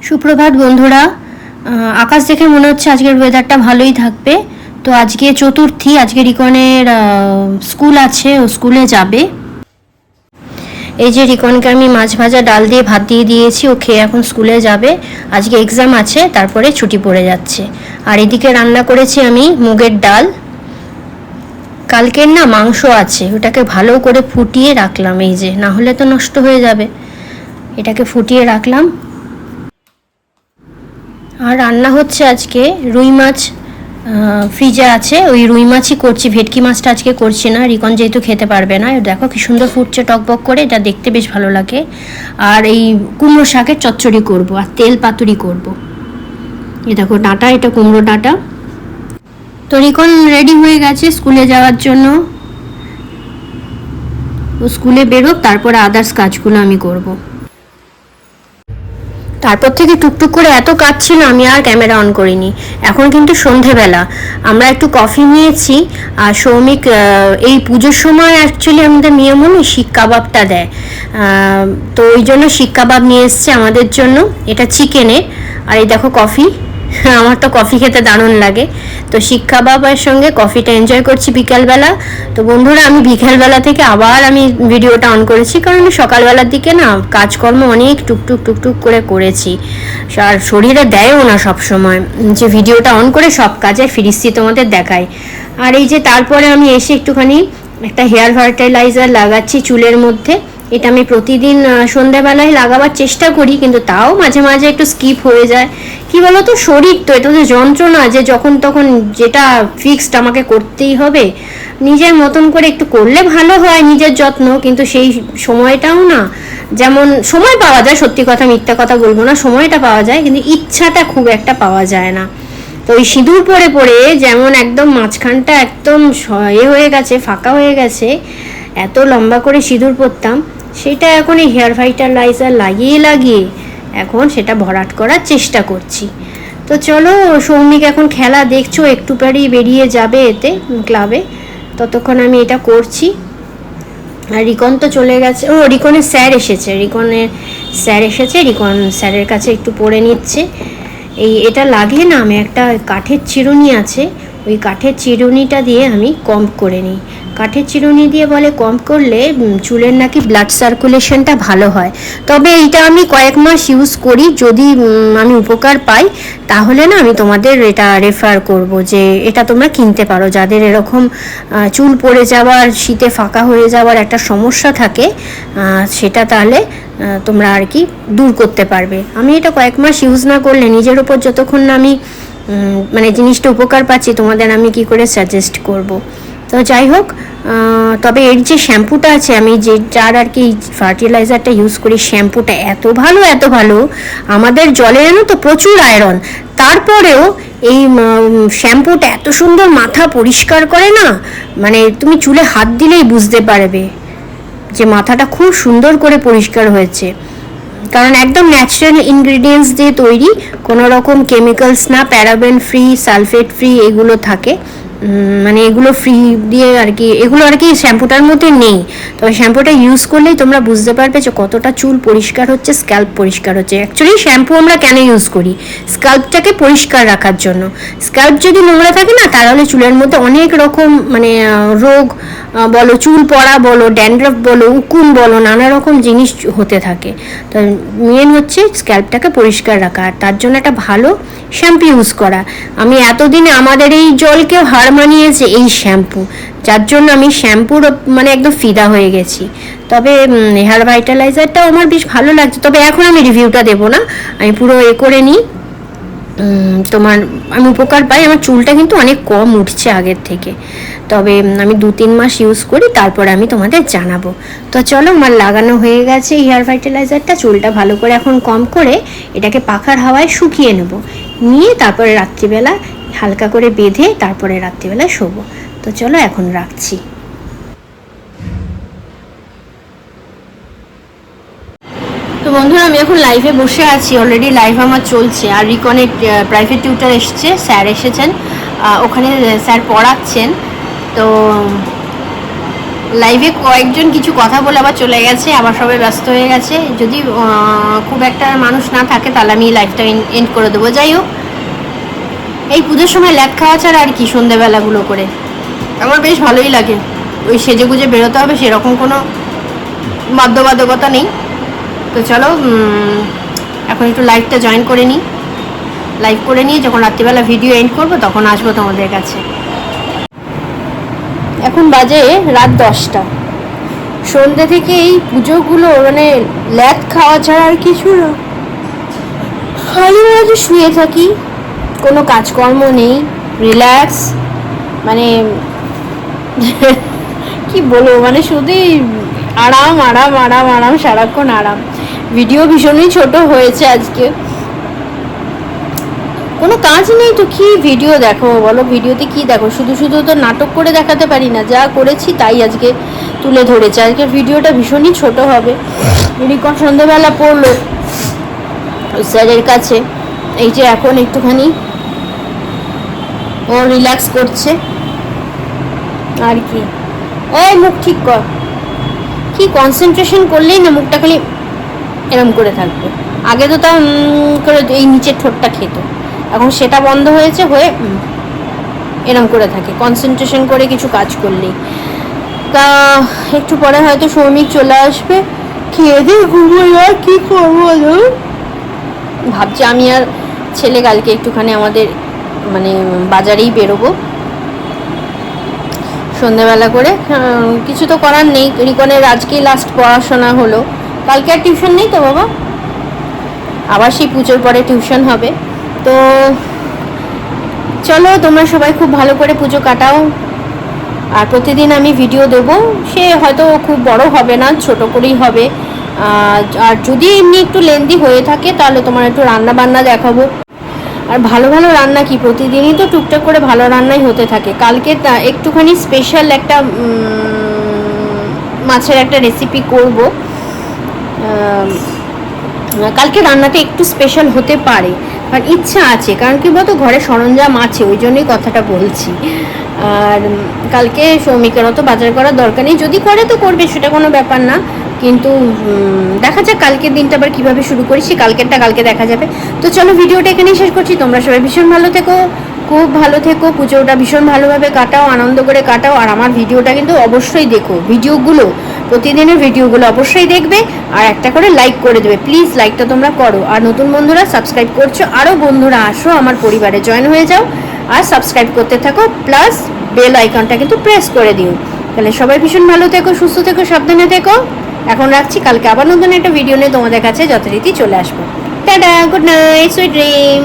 সুপ্রভাত বন্ধুরা। আকাশ দেখে মনে হচ্ছে আজকের ওয়েদারটা ভালোই থাকবে। তো আজকে চতুর্থী, আজকে রিকনের স্কুল আছে, ও স্কুলে যাবে। এই যে রিকনকে আমি মাছ ভাজা ডাল দিয়ে ভাত দিয়ে দিয়েছি, ও খেয়ে এখন স্কুলে যাবে। আজকে এক্সাম আছে, তারপরে ছুটি পড়ে যাচ্ছে। আর এদিকে রান্না করেছি আমি মুগের ডাল। কালকের না মাংস আছে, ওটাকে ভালো করে ফুটিয়ে রাখলাম, এই যে, না হলে তো নষ্ট হয়ে যাবে। এটাকে ফুটিয়ে রাখলাম। আর রান্না হচ্ছে আজকে রুই মাছ, ফ্রিজে আছে, ওই রুই মাছই করছি। ভেটকি মাছটা আজকে করছি না, রিকন যেহেতু খেতে পারবে না। দেখো কি সুন্দর ফুটছে টকবক করে, এটা দেখতে বেশ ভালো লাগে। আর এই কুমড়ো শাকের চচ্চড়ি করব, আর তেল পাতুরি করব। এ দেখো ডাঁটা, এটা কুমড়ো ডাঁটা। তো রিকন রেডি হয়ে গেছে স্কুলে যাওয়ার জন্য। ও স্কুলে বেরোক, তারপরে আদার্স কাজগুলো আমি করব। তারপর থেকে টুকটুক করে এত কাজ ছিল, আমি আর ক্যামেরা অন করিনি। এখন কিন্তু সন্ধেবেলা, আমরা একটু কফি নিয়েছি। আর সৌমিক এই পুজোর সময় অ্যাকচুয়ালি আমাদের নিয়ম হলো শিক কাবাবটা দেয়, তো ওই জন্য শিক কাবাব নিয়ে এসছে আমাদের জন্য। এটা চিকেনের। আর এই দেখো কফি, আমার তো কফি খেতে দারুণ লাগে। তো শিক কাবাবের সঙ্গে কফিটা এনজয় করছি বিকালবেলা। তো বন্ধুরা, আমি বিকালবেলা থেকে আবার আমি ভিডিওটা অন করেছি, কারণ সকালবেলার দিকে না কাজকর্ম অনেক টুকটুক টুকটুক করে করেছি, আর শরীরে দেয়ও না সব সময় যে ভিডিওটা অন করে সব কাজে ফিরিস্তি তোমাদের দেখায়। আর এই যে তারপরে আমি এসে একটুখানি একটা হেয়ার ফার্টিলাইজার লাগাচ্ছি চুলের মধ্যে। এটা আমি প্রতিদিন সন্ধ্যাবেলায় লাগাবার চেষ্টা করি, কিন্তু তাও মাঝে মাঝে একটু স্কিপ হয়ে যায়। কি বলতো, শরীর তো, এটা তো যন্ত্রণা যে যখন তখন যেটা ফিক্সড আমাকে করতেই হবে। নিজের মতন করে একটু করলে ভালো হয় নিজের যত্ন, কিন্তু সেই সময়টাও না, যেমন সময় পাওয়া যায়, সত্যি কথা মিথ্যা কথা বলবো না, সময়টা পাওয়া যায়, কিন্তু ইচ্ছাটা খুব একটা পাওয়া যায় না। তো ওই সিঁদুর পরে পরে যেমন একদম মাঝখানটা একদম হয়ে গেছে, ফাঁকা হয়ে গেছে। এত লম্বা করে সিঁদুর পরতাম, সেটা এখন এই হেয়ার ফার্টিলাইজার লাগিয়ে লাগিয়ে এখন সেটা ভরাট করার চেষ্টা করছি। তো চলো, সৌমিক এখন খেলা দেখছো, একটু পরেই বেরিয়ে যাবে এতে ক্লাবে, ততক্ষণ আমি এটা করছি। আর রিকন তো চলে গেছে, ও রিকনের স্যার এসেছে, রিকন স্যারের কাছে একটু পড়ে নিচ্ছে। এটা লাগিয়ে না, আমি একটা কাঠের চিরুনি আছে, ওই কাঠের চিরুনিটা দিয়ে আমি কম্ব করে নিই। কাঠের চিরুনি দিয়ে বলে কম্ব করলে চুলের নাকি ব্লাড সার্কুলেশনটা ভালো হয়। তবে এইটা আমি কয়েক মাস ইউজ করি, যদি আমি উপকার পাই তাহলে না আমি তোমাদের এটা রেফার করব, যে এটা তোমরা কিনতে পারো, যাদের এরকম চুল পড়ে যাওয়ার, শীতে ফাঁকা হয়ে যাওয়ার একটা সমস্যা থাকে, সেটা তাহলে তোমরা আর কি দূর করতে পারবে। আমি এটা কয়েক মাস ইউজ না করলে নিজের উপর যতক্ষণ না আমি মানে জিনিসটা উপকার পাচ্ছি, তোমাদের আমি কি করে সাজেস্ট করব। তো যাই হোক, তবে এর যে শ্যাম্পুটা আছে, আমি যার আর কি ফার্টিলাইজারটা ইউজ করি, শ্যাম্পুটা এত ভালো। আমাদের জলে জানো তো প্রচুর আয়রন, তারপরেও এই শ্যাম্পুটা এত সুন্দর মাথা পরিষ্কার করে না, মানে তুমি চুলে হাত দিলেই বুঝতে পারবে যে মাথাটা খুব সুন্দর করে পরিষ্কার হয়েছে। কারণ একদম ন্যাচারাল ইনগ্রিডিয়েন্টস দিয়ে তৈরি, কোনো রকম কেমিক্যালস না, প্যারাবেন ফ্রি, সালফেট ফ্রি এগুলো থাকে, মানে এগুলো ফ্রি দিয়ে আর কি, এগুলো আর কি শ্যাম্পুটার মধ্যে নেই। তবে শ্যাম্পুটা ইউজ করলেই তোমরা বুঝতে পারবে যে কতটা চুল পরিষ্কার হচ্ছে, স্ক্যাল্প পরিষ্কার হচ্ছে। অ্যাকচুয়ালি শ্যাম্পু আমরা কেন ইউজ করি? স্ক্যাল্পটাকে পরিষ্কার রাখার জন্য। স্ক্যাল্প যদি নোংরা থাকে না, তাহলে চুলের মধ্যে অনেক রকম মানে রোগ বলো, চুল পড়া বলো, ড্যান্ড্রফ বলো, উকুন বলো, নানা রকম জিনিস হতে থাকে। তো মেন হচ্ছে স্ক্যাল্পটাকে পরিষ্কার রাখা, আর তার জন্য একটা ভালো শ্যাম্পু ইউজ করা। আমি এতদিনে আমাদের এই জলকেও হার মানিয়েছে এই শ্যাম্পু, যার জন্য আমি শ্যাম্পুর মানে একদম ফিদা হয়ে গেছি। তবে হেয়ার ভাইটালাইজারটাও আমার বেশ ভালো লাগছে, তবে এখন আমি রিভিউটা দেবো না, আমি পুরো করে নিই। আমি উপকার পাই, আমার চুলটা কিন্তু অনেক কম উঠছে আগের থেকে। তবে আমি 2-3 মাস ইউজ করি, তারপরে আমি তোমাদের জানাবো। তো চলো, আমার লাগানো হয়ে গেছে হেয়ার ফার্টিলাইজারটা। চুলটা ভালো করে এখন কম করে এটাকে পাখার হাওয়ায় শুকিয়ে নিয়ে তারপরে রাত্রিবেলা হালকা করে বেঁধে তারপরে রাত্রিবেলা শোবো। তো চলো, এখন রাখছি। তো বন্ধুরা, আমি এখন লাইভে বসে আছি, অলরেডি লাইভ আমার চলছে। আর রিকনের প্রাইভেট টিউটার এসছে, স্যার এসেছেন, ওখানে স্যার পড়াচ্ছেন। তো লাইভে কয়েকজন কিছু কথা বলে আবার চলে গেছে, আবার সবাই ব্যস্ত হয়ে গেছে। যদি খুব একটা মানুষ না থাকে তাহলে আমি লাইভটা এন্ড করে দেবো। যাই হোক, এই পুজোর সময় ল্যাদ খাওয়া ছাড়া আর কি সন্ধেবেলাগুলো করে আমার বেশ ভালোই লাগে। ওই সেজে গুজে বেরোতে হবে সেরকম কোনো বাধ্যবাধকতা নেই। তো চলো এখন একটু লাইভটা জয়েন করে নিই। লাইভ করে নিয়ে যখন রাত্রিবেলা ভিডিও এন্ড করবো তখন আসবো তোমাদের কাছে। এখন বাজে রাত 10টা। সন্ধ্যে থেকে এই পুজোগুলো মানে ল্যাদ খাওয়া ছাড়া আর কিছু না। খালি মাঝে শুয়ে থাকি, কোনো কাজকর্ম নেই, রিল্যাক্স, মানে কি বলবো, মানে শুধুই আরাম আরাম আরাম আরাম, সারাক্ষণ আরাম। ভিডিও ভীষণই ছোট হয়েছে আজকে, কোনো কাজ নেই তো কি ভিডিও দেখো বলো? ভিডিওতে কি দেখো? শুধু শুধু তো নাটক করে দেখাতে পারি না, যা করেছি তাই আজকে তুলে ধরেছে। আজকে ভিডিওটা ভীষণই ছোট হবে। রিকন সন্ধ্যেবেলা পড়লো স্যারের কাছে, এই যে এখন একটুখানি ও রিল্যাক্স করছে আর কি। এই মুখ ঠিক কর, কি কনসেন্ট্রেশন করলেই না মুখটা খালি এরম করে থাকবে। আগে তো তা করে এই নিচের ঠোঁটটা খেত, এখন সেটা বন্ধ হয়েছে, হয়ে এরম করে থাকে কনসেন্ট্রেশন করে কিছু কাজ করলেই। তা একটু পরে হয়তো সৌমিক চলে আসবে, খেয়ে দিয়ে ঘুমোই। আর কী করবো ভাবছি, আমি আর ছেলে কালকে একটুখানি আমাদের মানে বাজারেই বেরোবো সন্ধ্যেবেলা করে। কিছু তো করার নেই, রিকনের আজকেই লাস্ট পড়াশোনা হলো, কালকে আর টিউশন নেই তো বাবা, আবার সেই পুজোর পরে টিউশন হবে। তো চলো, তোমরা সবাই খুব ভালো করে পুজো কাটাও। আর প্রতিদিন আমি ভিডিও দেবো, সে হয়তো খুব বড় হবে না, ছোট করেই হবে। আর যদি এমনি একটু লেন্দি হয়ে থাকে তাহলে তোমার একটু রান্না বান্না দেখাবো। আর ভালো ভালো রান্না কি প্রতিদিনই তো টুকটাক করে ভালো রান্নাই হতে থাকে। কালকে একটুখানি স্পেশাল একটা মাছের একটা রেসিপি করব। কালকে রান্নাটা একটু স্পেশাল হতে পারে, আর ইচ্ছা আছে, কারণ কি বলতো ঘরে সরঞ্জাম আছে, ওই জন্যই কথাটা বলছি। আর কালকে সৌমিকেরও তো বাজার করার দরকার নেই, যদি করে তো করবে, সেটা কোনো ব্যাপার না। কিন্তু দেখা যাক কালকের দিনটা আবার কীভাবে শুরু করি, সে কালকেরটা কালকে দেখা যাবে। তো চলো, ভিডিওটা এখানেই শেষ করছি। তোমরা সবাই ভীষণ ভালো থেকো, খুব ভালো থেকো, পুজোটা ভীষণ ভালোভাবে কাটাও, আনন্দ করে কাটাও। আর আমার ভিডিওটা কিন্তু অবশ্যই দেখো, ভিডিওগুলো প্রতিদিনের ভিডিওগুলো অবশ্যই দেখবে, আর একটা করে লাইক করে দেবে প্লিজ, লাইকটা তোমরা করো। আর নতুন বন্ধুরা সাবস্ক্রাইব করছো, আরও বন্ধুরা আসো আমার পরিবারে জয়েন হয়ে যাও, আর সাবস্ক্রাইব করতে থাকো, প্লাস বেল আইকনটা কিন্তু প্রেস করে দিও। তাহলে সবাই ভীষণ ভালো থেকো, সুস্থ থেকো, সাবধানে থেকো। এখন রাখছি, কালকে আবার নতুন একটা ভিডিও নিয়ে তোমাদের কাছে যথারীতি চলে আসবো। Tata, good night, sweet dream.